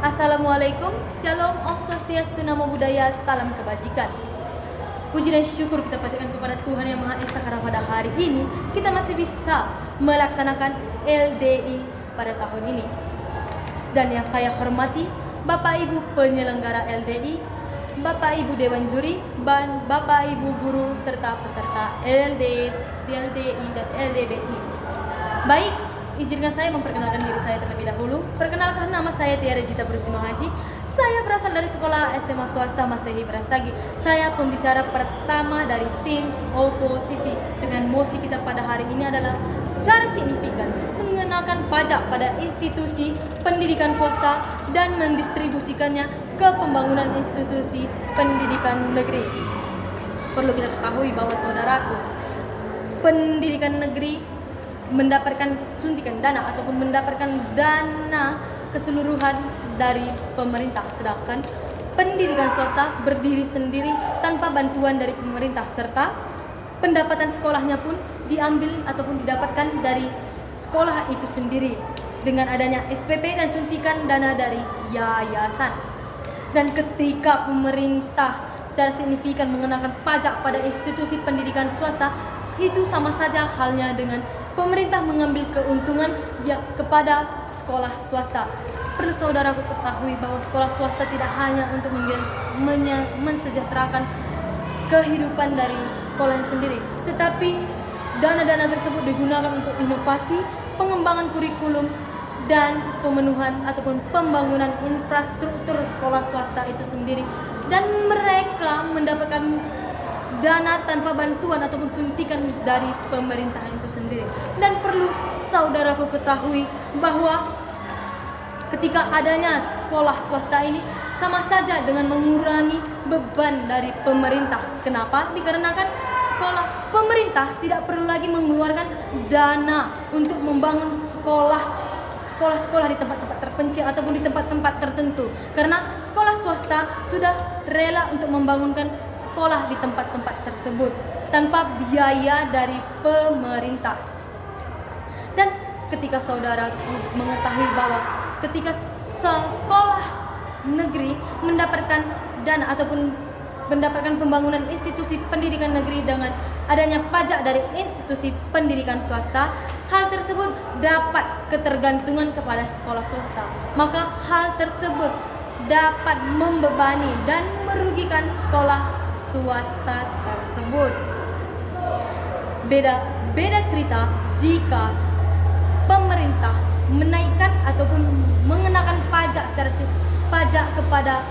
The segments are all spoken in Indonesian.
Assalamualaikum, Shalom, Om Swastiastu, Namo Buddhaya, Salam Kebajikan. Puji dan syukur kita panjatkan kepada Tuhan Yang Maha Esa karena pada hari ini kita masih bisa melaksanakan LDI pada tahun ini. Dan yang saya hormati Bapak Ibu penyelenggara LDI, Bapak Ibu Dewan Juri, dan Bapak Ibu guru serta peserta LDI dan LDBI. Baik, izinkan saya memperkenalkan diri saya terlebih dahulu. Perkenalkan, nama saya Tiara Jita Brusino Haji. Saya berasal dari sekolah SMA swasta Masehi Brastagi. Saya pembicara pertama dari tim oposisi. Dengan mosi kita pada hari ini adalah secara signifikan mengenakan pajak pada institusi pendidikan swasta dan mendistribusikannya ke pembangunan institusi pendidikan negeri. Perlu kita ketahui bahwa saudaraku, pendidikan negeri mendapatkan suntikan dana ataupun mendapatkan dana keseluruhan dari pemerintah, sedangkan pendidikan swasta berdiri sendiri tanpa bantuan dari pemerintah, serta pendapatan sekolahnya pun diambil ataupun didapatkan dari sekolah itu sendiri dengan adanya SPP dan suntikan dana dari yayasan. Dan ketika pemerintah secara signifikan mengenakan pajak pada institusi pendidikan swasta, itu sama saja halnya dengan pemerintah mengambil keuntungan kepada sekolah swasta. Perlu saudaraku ketahui bahwa sekolah swasta tidak hanya untuk mensejahterakan kehidupan dari sekolah sendiri, tetapi dana-dana tersebut digunakan untuk inovasi, pengembangan kurikulum, dan pemenuhan ataupun pembangunan infrastruktur sekolah swasta itu sendiri. Dan mereka mendapatkan dana tanpa bantuan ataupun suntikan dari pemerintahan itu sendiri. Dan perlu saudaraku ketahui bahwa ketika adanya sekolah swasta ini sama saja dengan mengurangi beban dari pemerintah. Kenapa? Dikarenakan sekolah pemerintah tidak perlu lagi mengeluarkan dana untuk membangun sekolah-sekolah di tempat-tempat terpencil ataupun di tempat-tempat tertentu, karena sekolah swasta sudah rela untuk membangunkan sekolah di tempat-tempat tersebut tanpa biaya dari pemerintah. Dan ketika saudara mengetahui bahwa ketika sekolah negeri mendapatkan dana ataupun mendapatkan pembangunan institusi pendidikan negeri dengan adanya pajak dari institusi pendidikan swasta, hal tersebut dapat ketergantungan kepada sekolah swasta. Maka hal tersebut dapat membebani dan merugikan sekolah swasta tersebut. Beda cerita jika pemerintah menaikkan ataupun mengenakan pajak kepada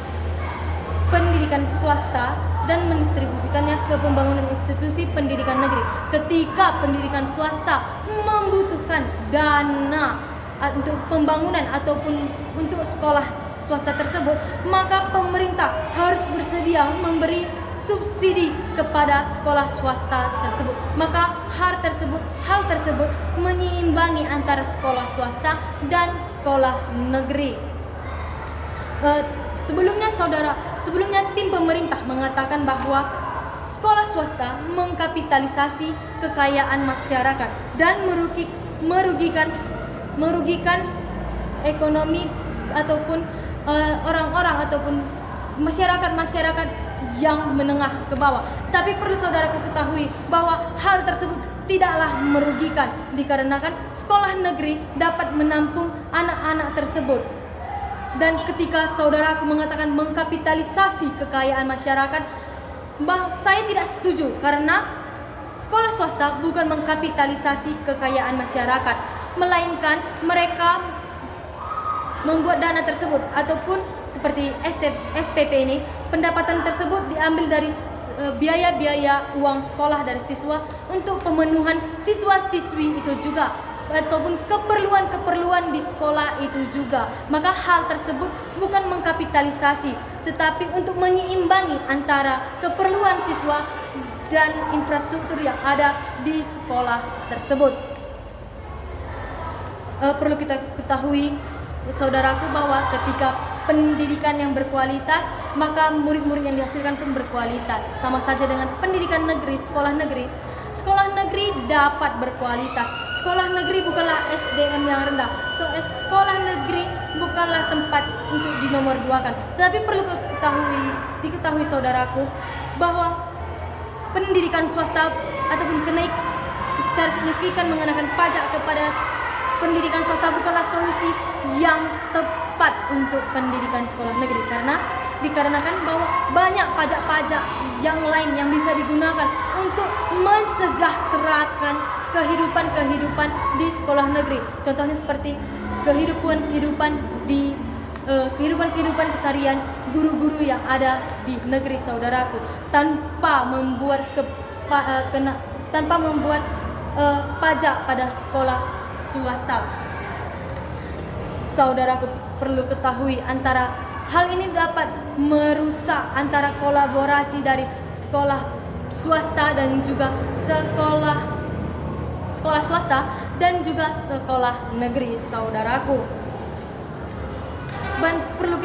pendidikan swasta dan mendistribusikannya ke pembangunan institusi pendidikan negeri. Ketika pendidikan swasta membutuhkan dana untuk pembangunan ataupun untuk sekolah swasta tersebut, maka pemerintah harus bersedia memberi subsidi kepada sekolah swasta tersebut. Maka hal tersebut menyeimbangi antara sekolah swasta dan sekolah negeri. Sebelumnya tim pemerintah mengatakan bahwa sekolah swasta mengkapitalisasi kekayaan masyarakat dan merugikan ekonomi ataupun orang-orang ataupun masyarakat yang menengah ke bawah. Tapi perlu saudaraku ketahui bahwa hal tersebut tidaklah merugikan, dikarenakan sekolah negeri dapat menampung anak-anak tersebut. Dan ketika saudaraku mengatakan mengkapitalisasi kekayaan masyarakat, saya tidak setuju, karena sekolah swasta bukan mengkapitalisasi kekayaan masyarakat, melainkan mereka membuat dana tersebut ataupun seperti SPP ini, pendapatan tersebut diambil dari biaya-biaya uang sekolah dari siswa untuk pemenuhan siswa-siswi itu juga, ataupun keperluan di sekolah itu juga. Maka hal tersebut bukan mengkapitalisasi, tetapi untuk menyeimbangi antara keperluan siswa dan infrastruktur yang ada di sekolah tersebut. Perlu kita ketahui saudaraku bahwa ketika pendidikan yang berkualitas, maka murid-murid yang dihasilkan pun berkualitas. Sama saja dengan pendidikan negeri, sekolah negeri. Sekolah negeri dapat berkualitas. Sekolah negeri bukanlah SDM yang rendah. Sekolah negeri bukanlah tempat untuk dinomorduakan. Tetapi perlu diketahui saudaraku bahwa pendidikan swasta ataupun kenaik secara signifikan mengenakan pajak kepada pendidikan swasta bukanlah solusi yang tepat untuk pendidikan sekolah negeri, dikarenakan bahwa banyak pajak-pajak yang lain yang bisa digunakan untuk mensejahterakan kehidupan di sekolah negeri. Contohnya seperti kehidupan keseharian guru-guru yang ada di negeri saudaraku, tanpa membuat pajak pada sekolah swasta. Saudaraku perlu ketahui antara hal ini dapat merusak antara kolaborasi dari sekolah swasta dan juga sekolah swasta dan juga sekolah negeri saudaraku. Dan perlu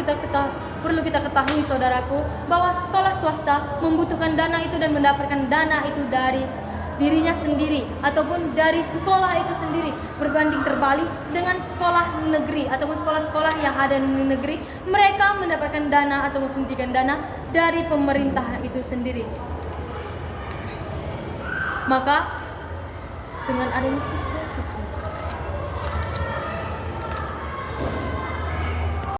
kita ketahui saudaraku bahwa sekolah swasta membutuhkan dana itu dan mendapatkan dana itu dari dirinya sendiri ataupun dari sekolah itu sendiri, berbanding terbalik dengan sekolah negeri ataupun sekolah-sekolah yang ada di negeri, mereka mendapatkan dana atau suntikan dana dari pemerintah itu sendiri. Maka dengan adanya siswa